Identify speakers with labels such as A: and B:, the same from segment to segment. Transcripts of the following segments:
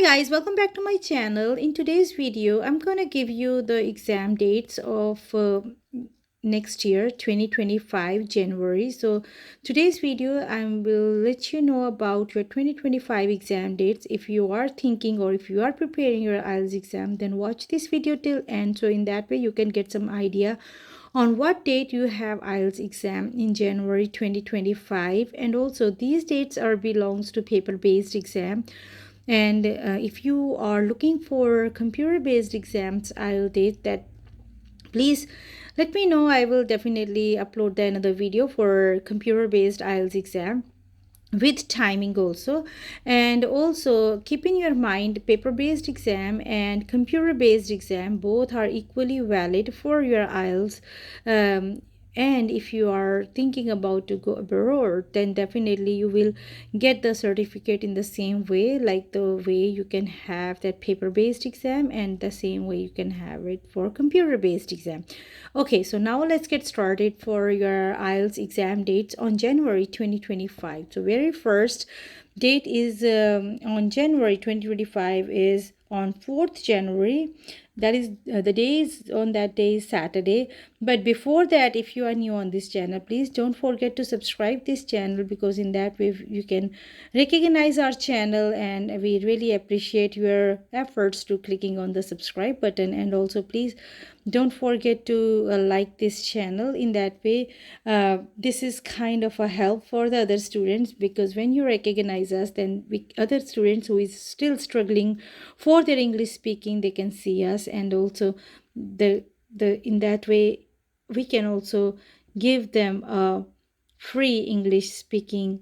A: guys, welcome back to my channel. In today's video, I'm gonna give you the exam dates of next year 2025 January. So today's video I will let you know about your 2025 exam dates. If you are thinking or if you are preparing your IELTS exam, then watch this video till end, so in that way you can get some idea on what date you have IELTS exam in January 2025. And also these dates are belongs to paper based exam. And if you are looking for computer based exams IELTS date, that please let me know. I will definitely upload another video for computer based IELTS exam with timing also. And also keep in your mind, paper based exam and computer based exam both are equally valid for your IELTS. And if you are thinking about to go abroad, then definitely you will get the certificate in the same way, like the way you can have that paper based exam and the same way you can have it for computer based exam. Okay, so now let's get started for your IELTS exam dates on January 2025. So very first date is on January 2025 is on 4th January. That is the day is on that day is Saturday. But before that, if you are new on this channel, please don't forget to subscribe this channel, because in that way you can recognize our channel, and we really appreciate your efforts to clicking on the subscribe button. And also please don't forget to like this channel. In that way this is kind of a help for the other students, because when you recognize us, then other students who is still struggling for their English speaking, they can see us. And also the in that way we can also give them a free English speaking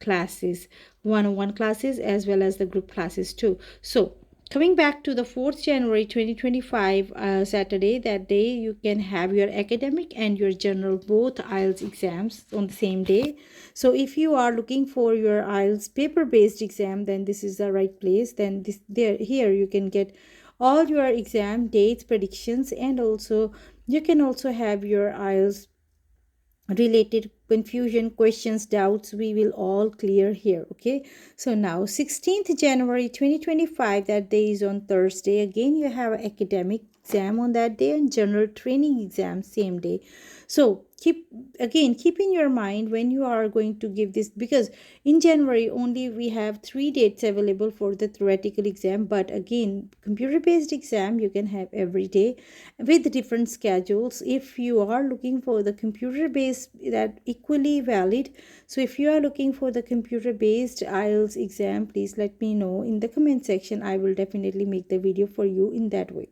A: classes, one-on-one classes, as well as the group classes too. So coming back to the 4th January 2025 Saturday, that day you can have your academic and your general both IELTS exams on the same day. So if you are looking for your IELTS paper based exam, then this is the right place. Then here you can get all your exam dates, predictions, and also you can also have your IELTS related confusion, questions, doubts, we will all clear here. Okay, so now 16th January 2025, that day is on Thursday. Again you have academic exam on that day and general training exam same day. So keep in your mind when you are going to give this, because in January only we have 3 dates available for the theoretical exam. But again, computer based exam you can have every day with different schedules. If you are looking for the computer based, that equally valid. So if you are looking for the computer based IELTS exam, please let me know in the comment section. I will definitely make the video for you in that way.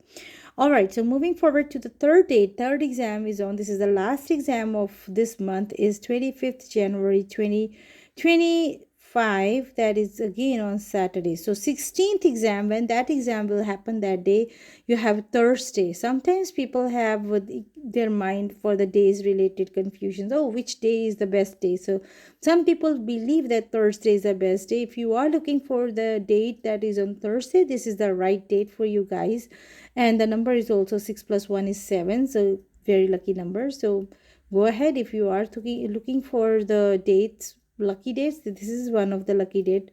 A: All right, so moving forward to the third date, third exam is on, this is the last exam of this month, is 25th January 2025. That is again on Saturday. So 16th exam, when that exam will happen that day, you have Thursday. Sometimes people have their mind for the days related confusions. Oh, which day is the best day? So some people believe that Thursday is the best day. If you are looking for the date that is on Thursday, this is the right date for you guys. And the number is also 6 plus 1 is 7, so very lucky number. So go ahead, if you are looking for the dates, lucky dates, this is one of the lucky date.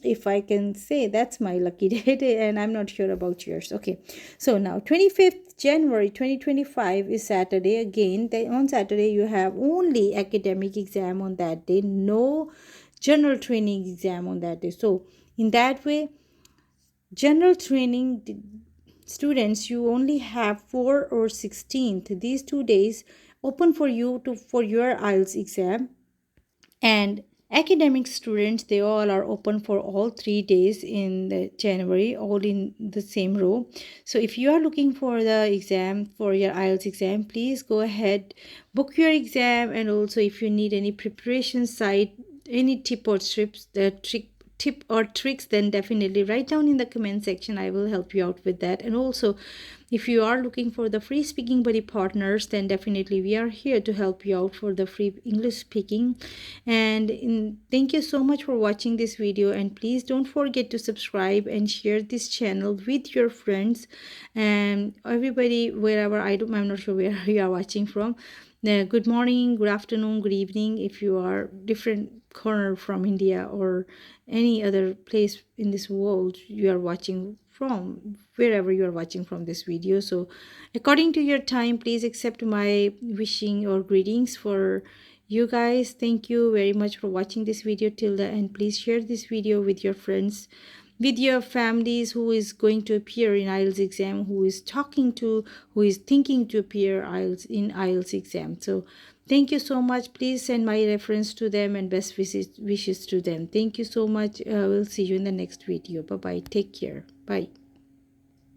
A: If I can say, that's my lucky date, and I'm not sure about yours. Okay, so now 25th January 2025 is Saturday. Again, on Saturday you have only academic exam on that day, no general training exam on that day. So in that way, general training students, you only have 4 or 16th, these 2 days open for you for your IELTS exam. And academic students, they all are open for all 3 days in the January, all in the same row. So if you are looking for the exam for your IELTS exam, please go ahead, book your exam. And also if you need any preparation site, any tip or tip or tricks, then definitely write down in the comment section. I will help you out with that. And also if you are looking for the free speaking buddy partners, then definitely we are here to help you out for the free English speaking. And thank you so much for watching this video, and please don't forget to subscribe and share this channel with your friends and everybody, wherever I'm not sure where you are watching from. Good morning, good afternoon, good evening. If you are different corner from India or any other place in this world you are watching from, wherever you are watching from this video. So according to your time, please accept my wishing or greetings for you guys. Thank you very much for watching this video till the end. Please share this video with your friends, with your families who is going to appear in IELTS exam, who is talking to, who is thinking to appear IELTS exam. So thank you so much. Please send my reference to them and best wishes to them. Thank you so much. We'll see you in the next video. Bye bye. Take care. Bye.